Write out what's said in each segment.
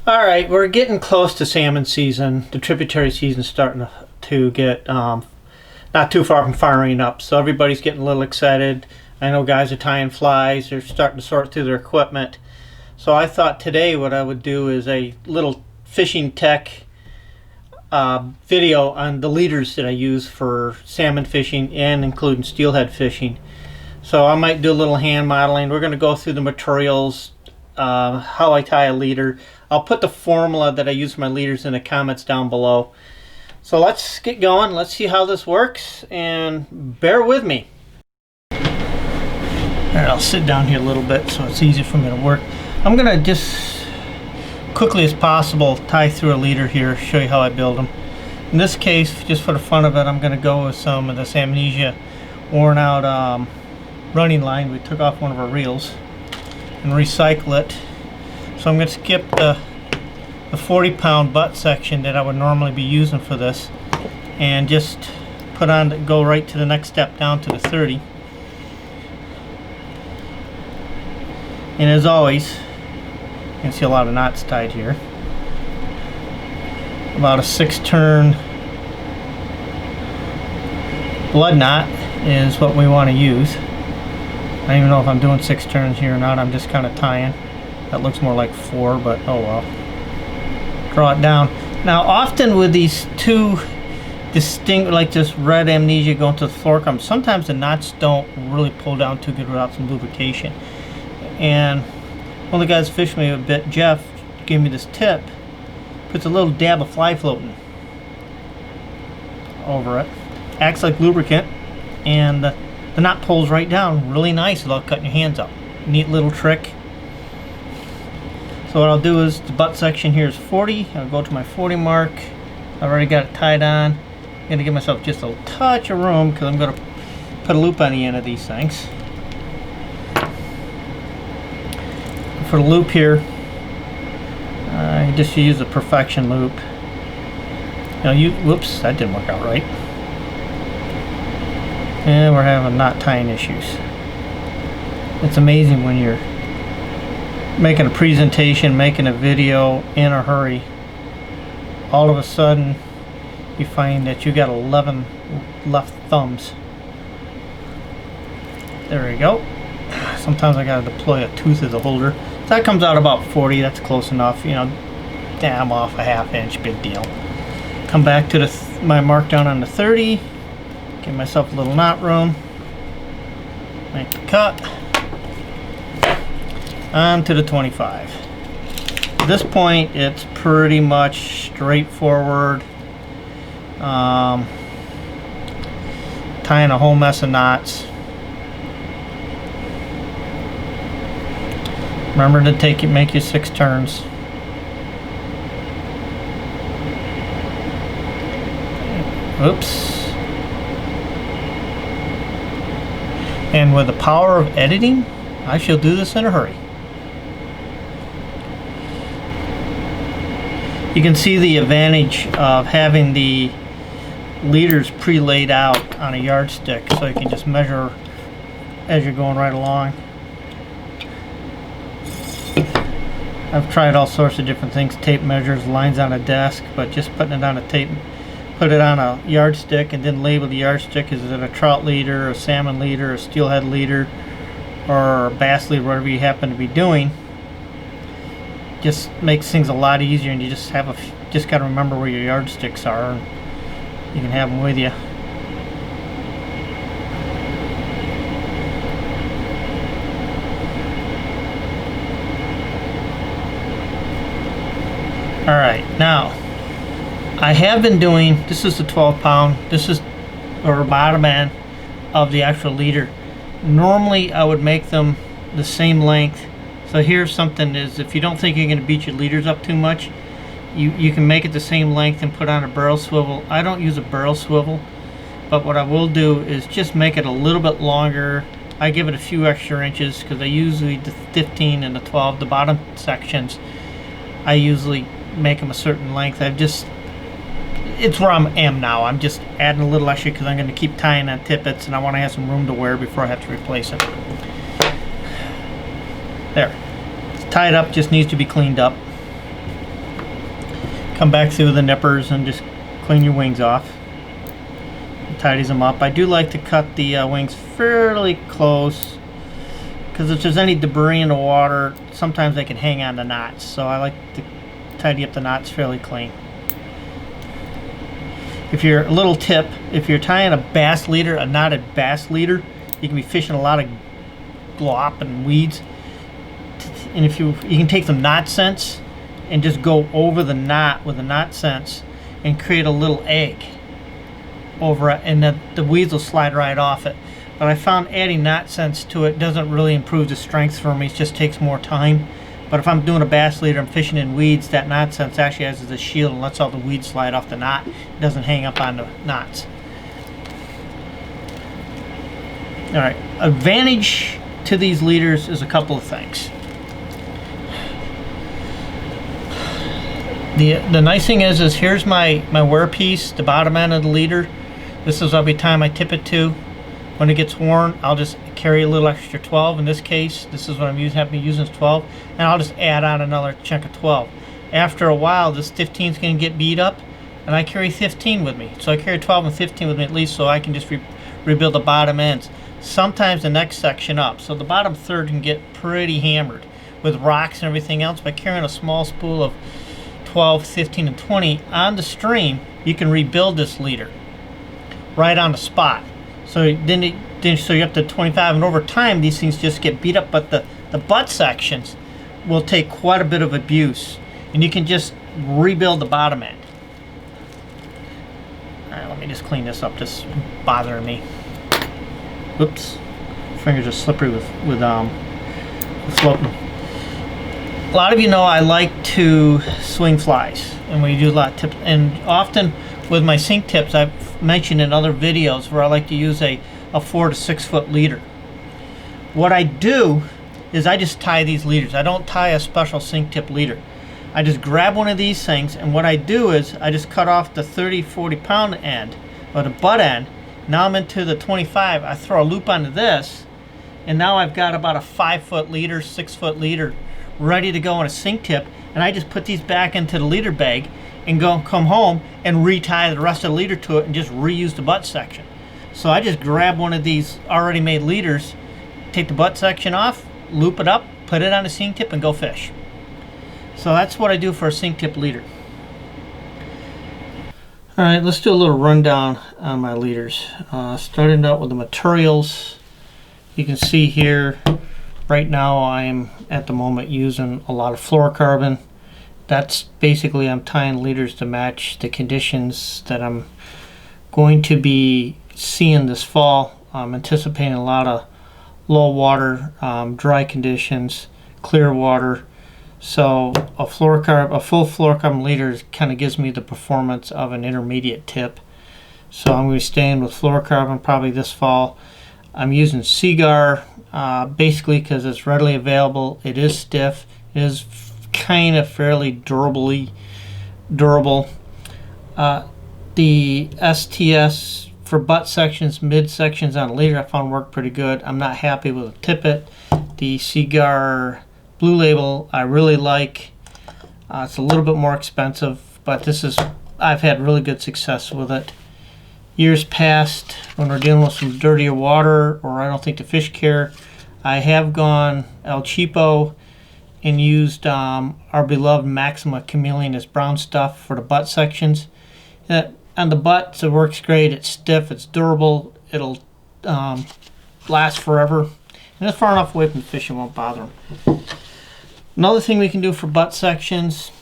Alright, we're getting close to salmon season. The tributary season's starting to get not too far from firing up, so everybody's getting a little excited. I know guys are tying flies, they're starting to sort through their equipment. So I thought today what I would do is a little fishing tech video on the leaders that I use for salmon fishing and including steelhead fishing. So I might do a little hand modeling. We're going to go through the materials, how I tie a leader. I'll put the formula that I use for my leaders in the comments down below. So let's get going. Let's see how this works, and bear with me. Alright, I'll sit down here a little bit so it's easy for me to work. I'm going to just quickly as possible tie through a leader here, show you how I build them. In this case, just for the fun of it, I'm going to go with some of this Amnesia worn out running line. We took off one of our reels and recycle it. So I'm going to skip the 40-pound butt section that I would normally be using for this and just go right to the next step down to the 30. And as always, you can see a lot of knots tied here. About a 6-turn blood knot is what we want to use. I don't even know if I'm doing 6 turns here or not. I'm just kind of tying. That looks more like 4, but oh well. Draw it down. Now often with these two distinct, like this red Amnesia going to the fluorocarbon, sometimes the knots don't really pull down too good without some lubrication. And one of the guys fished me a bit, Jeff, gave me this tip. Puts a little dab of fly floating over it. Acts like lubricant, and the knot pulls right down really nice without cutting your hands up. Neat little trick. So what I'll do is the butt section here is 40. I'll go to my 40 mark. I've already got it tied on. I'm going to give myself just a touch of room because I'm going to put a loop on the end of these things. For the loop here, I just use a perfection loop. Whoops, that didn't work out right. And we're having knot tying issues. It's amazing when you're making a presentation, making a video in a hurry. All of a sudden, you find that you got 11 left thumbs. There we go. Sometimes I gotta deploy a tooth as a holder. So that comes out about 40. That's close enough. I'm off a ½ inch. Big deal. Come back to my mark down on the 30. Give myself a little knot room. Make the cut. On to the 25. At this point, it's pretty much straightforward. Tying a whole mess of knots. Remember to make your 6 turns. Oops. And with the power of editing, I shall do this in a hurry. You can see the advantage of having the leaders pre-laid out on a yardstick, so you can just measure as you're going right along. I've tried all sorts of different things, tape measures, lines on a desk, but just putting it on a tape, put it on a yardstick and then label the yardstick. Is it a trout leader, a salmon leader, a steelhead leader, or a bass leader, whatever you happen to be doing. Just makes things a lot easier, and you just got to remember where your yardsticks are, and you can have them with you. Alright, now I have been doing, this is the 12-pound, this is or bottom end of the actual leader. Normally I would make them the same length. So here's something is, if you don't think you're going to beat your leaders up too much, you can make it the same length and put on a barrel swivel. I don't use a barrel swivel, but what I will do is just make it a little bit longer. I give it a few extra inches because I usually, the 15 and the 12, the bottom sections, I usually make them a certain length. It's where I am now. I'm just adding a little extra because I'm going to keep tying on tippets, and I want to have some room to wear before I have to replace it. There. It's tied up, just needs to be cleaned up. come back through the nippers and just clean your wings off. It tidies them up. I do like to cut the wings fairly close, because if there's any debris in the water, sometimes they can hang on to knots. So I like to tidy up the knots fairly clean. If you're a little tip, if you're tying a bass leader, a knotted bass leader, you can be fishing a lot of glop and weeds. And if you can take some knot scents and just go over the knot with the knot scents and create a little egg over it, and the weeds will slide right off it. But I found adding knot scents to it doesn't really improve the strength for me. It just takes more time. But if I'm doing a bass leader, I'm fishing in weeds, that knot scent actually acts as a shield and lets all the weeds slide off the knot. It doesn't hang up on the knots. All right, advantage to these leaders is a couple of things. The nice thing is here's my wear piece, the bottom end of the leader. This is every time I tip it to. When it gets worn, I'll just carry a little extra 12. In this case, this is what I'm using, have been using is 12, and I'll just add on another chunk of 12. After a while, this 15 is going to get beat up, and I carry 15 with me. So I carry 12 and 15 with me at least, so I can just rebuild the bottom ends. Sometimes the next section up. So the bottom third can get pretty hammered with rocks and everything else. By carrying a small spool of 12, 15, and 20 on the stream, you can rebuild this leader right on the spot. So so you're up to 25, and over time these things just get beat up, but the butt sections will take quite a bit of abuse, and you can just rebuild the bottom end. Alright, let me just clean this up, this is bothering me. Oops, fingers are slippery with floating. A lot of you know I like to swing flies, and we do a lot of tips, and often with my sink tips I've mentioned in other videos where I like to use a 4 to 6 foot leader. What I do is I just tie these leaders. I don't tie a special sink tip leader. I just grab one of these things, and what I do is I just cut off the 30-40 pound end, or the butt end. Now I'm into the 25. I throw a loop onto this, and now I've got about a 5 foot leader, 6 foot leader ready to go on a sink tip, and I just put these back into the leader bag and come home and retie the rest of the leader to it and just reuse the butt section. So I just grab one of these already made leaders, take the butt section off, loop it up, put it on a sink tip, and go fish. So that's what I do for a sink tip leader. Alright, let's do a little rundown on my leaders. Starting out with the materials. You can see here, right now I'm at the moment using a lot of fluorocarbon. That's basically, I'm tying leaders to match the conditions that I'm going to be seeing this fall. I'm anticipating a lot of low water, dry conditions, clear water. So a full fluorocarbon leader kind of gives me the performance of an intermediate tip. So I'm going to be staying with fluorocarbon probably this fall. I'm using Seagar basically because it's readily available. It is stiff. It is kind of fairly durable. The STS for butt sections, mid sections on a leader I found work pretty good. I'm not happy with the tippet. The Seagar Blue Label I really like. It's a little bit more expensive, but I've had really good success with it. Years past, when we're dealing with some dirtier water or I don't think the fish care, I have gone El Cheapo and used our beloved Maxima Chameleon, this brown stuff for the butt sections. On the butts it works great. It's stiff, it's durable, it'll last forever, and it's far enough away from the fish it won't bother them. Another thing we can do for butt sections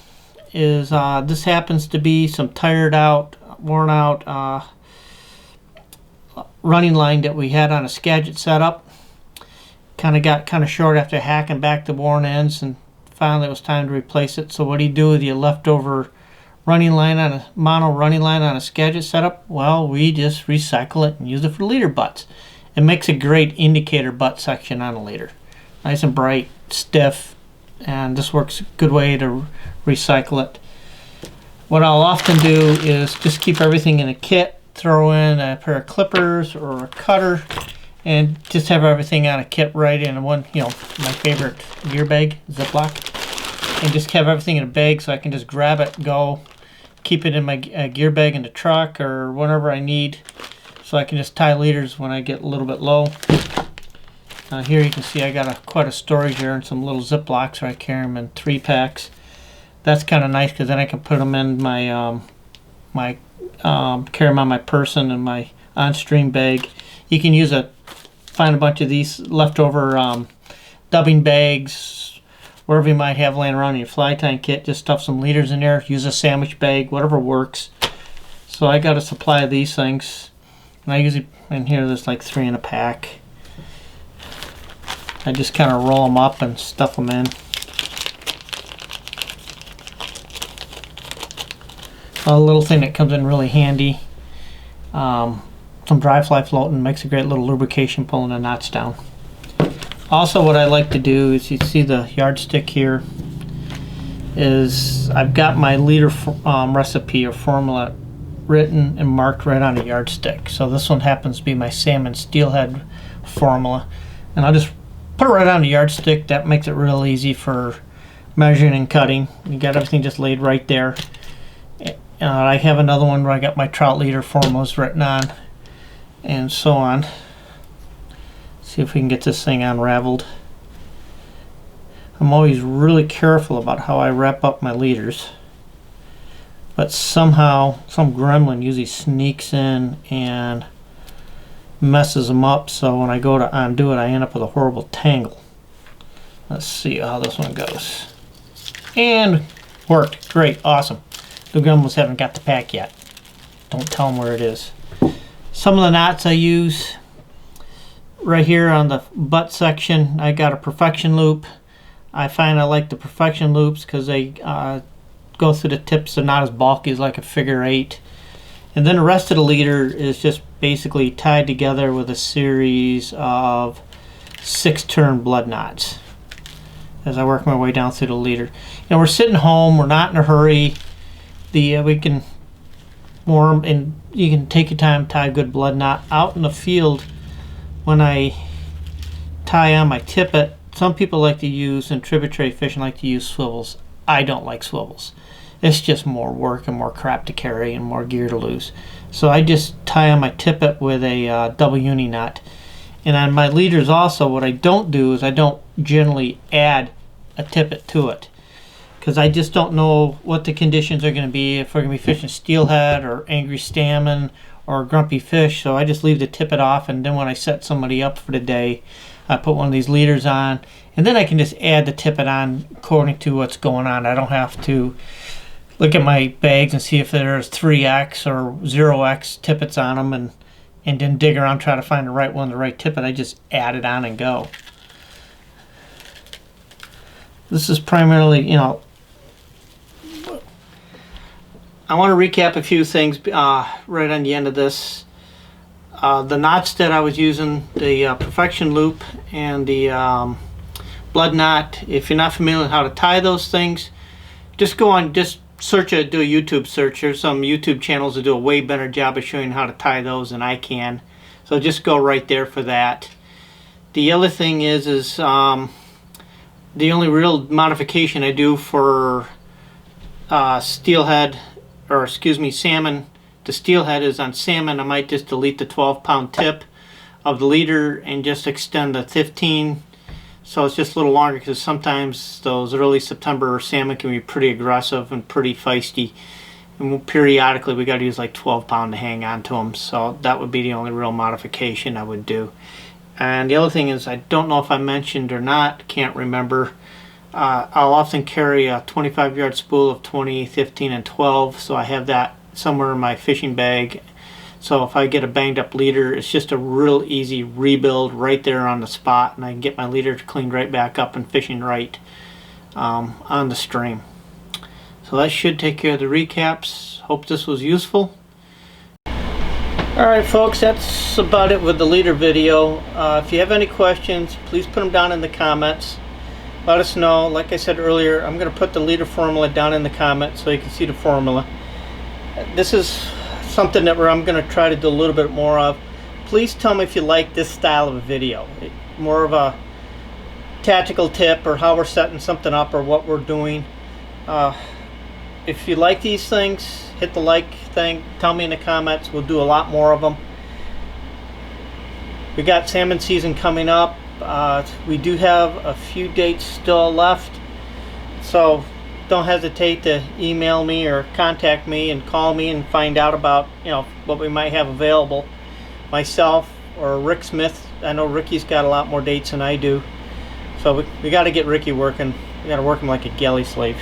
is this happens to be some tired out, worn out running line that we had on a Skagit setup. Got kind of short after hacking back the worn ends, and finally it was time to replace it. So what do you do with your leftover running line on a mono running line on a Skagit setup? Well, we just recycle it and use it for leader butts. It makes a great indicator butt section on a leader. Nice and bright, stiff, and this works a good way to recycle it. What I'll often do is just keep everything in a kit, throw in a pair of clippers or a cutter, and just have everything on a kit right in one, my favorite gear bag, Ziploc, and just have everything in a bag so I can just grab it, go, keep it in my gear bag in the truck or whenever I need, so I can just tie leaders when I get a little bit low. Here you can see I got quite a storage here and some little Ziplocs where I carry them in 3-packs. That's kind of nice because then I can put them in my carry them on my person and my on-stream bag. You can find a bunch of these leftover dubbing bags, wherever you might have laying around in your fly tying kit. Just stuff some leaders in there, use a sandwich bag, whatever works. So I got a supply of these things, and I usually, in here there's like 3 in a pack. I just kind of roll them up and stuff them in. A little thing that comes in really handy. Some dry fly floating makes a great little lubrication, pulling the knots down. Also, what I like to do is, you see the yardstick here, is I've got my leader recipe or formula written and marked right on a yardstick. So this one happens to be my salmon steelhead formula, and I'll just put it right on the yardstick. That makes it real easy for measuring and cutting. You got everything just laid right there. I have another one where I got my trout leader formulas written on, and so on. See if we can get this thing unraveled. I'm always really careful about how I wrap up my leaders, but somehow some gremlin usually sneaks in and messes them up, so when I go to undo it I end up with a horrible tangle. Let's see how this one goes. And worked. Great. Awesome. The gremlins haven't got the pack yet. Don't tell them where it is. Some of the knots I use right here on the butt section, I got a perfection loop. I find I like the perfection loops because they go through the tips. They're not as bulky as like a figure 8. And then the rest of the leader is just basically tied together with a series of 6-turn blood knots as I work my way down through the leader. And we're sitting home, we're not in a hurry. We can warm, and you can take your time, tie a good blood knot. Out in the field, when I tie on my tippet, some people like to use, and tributary fishing like to use swivels. I don't like swivels. It's just more work and more crap to carry and more gear to lose. So I just tie on my tippet with a double uni knot. And on my leaders also, what I don't do is I don't generally add a tippet to it, because I just don't know what the conditions are going to be, if we're going to be fishing steelhead or angry salmon or grumpy fish. So I just leave the tippet off, and then when I set somebody up for the day, I put one of these leaders on, and then I can just add the tippet on according to what's going on. I don't have to look at my bags and see if there's 3X or 0X tippets on them and then dig around try to find the right one, the right tippet. I just add it on and go. This is primarily, I want to recap a few things right on the end of this. The knots that I was using, the perfection loop and the blood knot. If you're not familiar with how to tie those things, just do a YouTube search. There's some YouTube channels that do a way better job of showing how to tie those than I can. So just go right there for that. The other thing is the only real modification I do for steelhead, or excuse me, salmon to steelhead, is on salmon I might just delete the 12-pound tip of the leader and just extend the 15, so it's just a little longer, because sometimes those early September salmon can be pretty aggressive and pretty feisty, and periodically we got to use like 12-pound to hang on to them. So that would be the only real modification I would do. And the other thing is, I don't know if I mentioned or not, can't remember, I'll often carry a 25-yard spool of 20, 15, and 12, so I have that somewhere in my fishing bag. So if I get a banged up leader, it's just a real easy rebuild right there on the spot, and I can get my leader cleaned right back up and fishing right on the stream. So that should take care of the recaps. Hope this was useful. Alright folks, that's about it with the leader video. If you have any questions, please put them down in the comments. Let us know. Like I said earlier, I'm going to put the leader formula down in the comments so you can see the formula. This is something that I'm going to try to do a little bit more of. Please tell me if you like this style of a video. More of a tactical tip, or how we're setting something up, or what we're doing. if you like these things, hit the like thing. Tell me in the comments. We'll do a lot more of them. We got salmon season coming up. We do have a few dates still left, so don't hesitate to email me or contact me and call me and find out about, you know, what we might have available. Myself or Rick Smith. I know Ricky's got a lot more dates than I do, so we got to get Ricky working. We got to work him like a galley slave.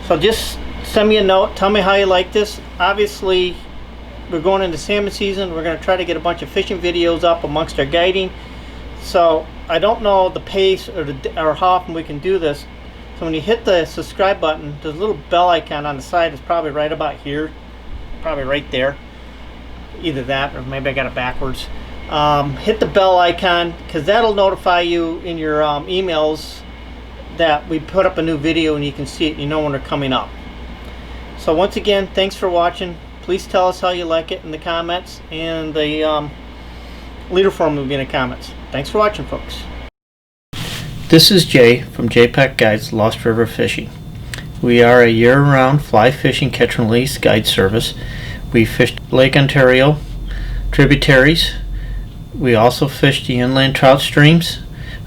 So just send me a note. Tell me how you like this. Obviously, we're going into salmon season. We're going to try to get a bunch of fishing videos up amongst our guiding. So I don't know the pace or how often we can do this. So when you hit the subscribe button, the little bell icon on the side is probably right about here, probably right there. Either that or maybe I got it backwards. Hit the bell icon, because that'll notify you in your emails that we put up a new video, and you can see it and you know when they're coming up. So once again, thanks for watching. Please tell us how you like it in the comments, and the leader forum will be in the comments. Thanks for watching, folks. This is Jay from JPEG Guides Lost River Fishing. We are a year-round fly fishing catch and release guide service. We fish Lake Ontario tributaries. We also fish the inland trout streams,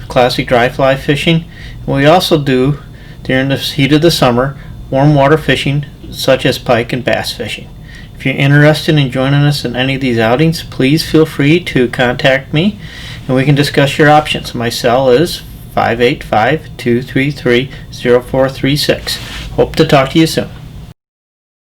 classic dry fly fishing. We also do, during the heat of the summer, warm water fishing such as pike and bass fishing. If you're interested in joining us in any of these outings, please feel free to contact me and we can discuss your options. My cell is 585-233-0436. Hope to talk to you soon.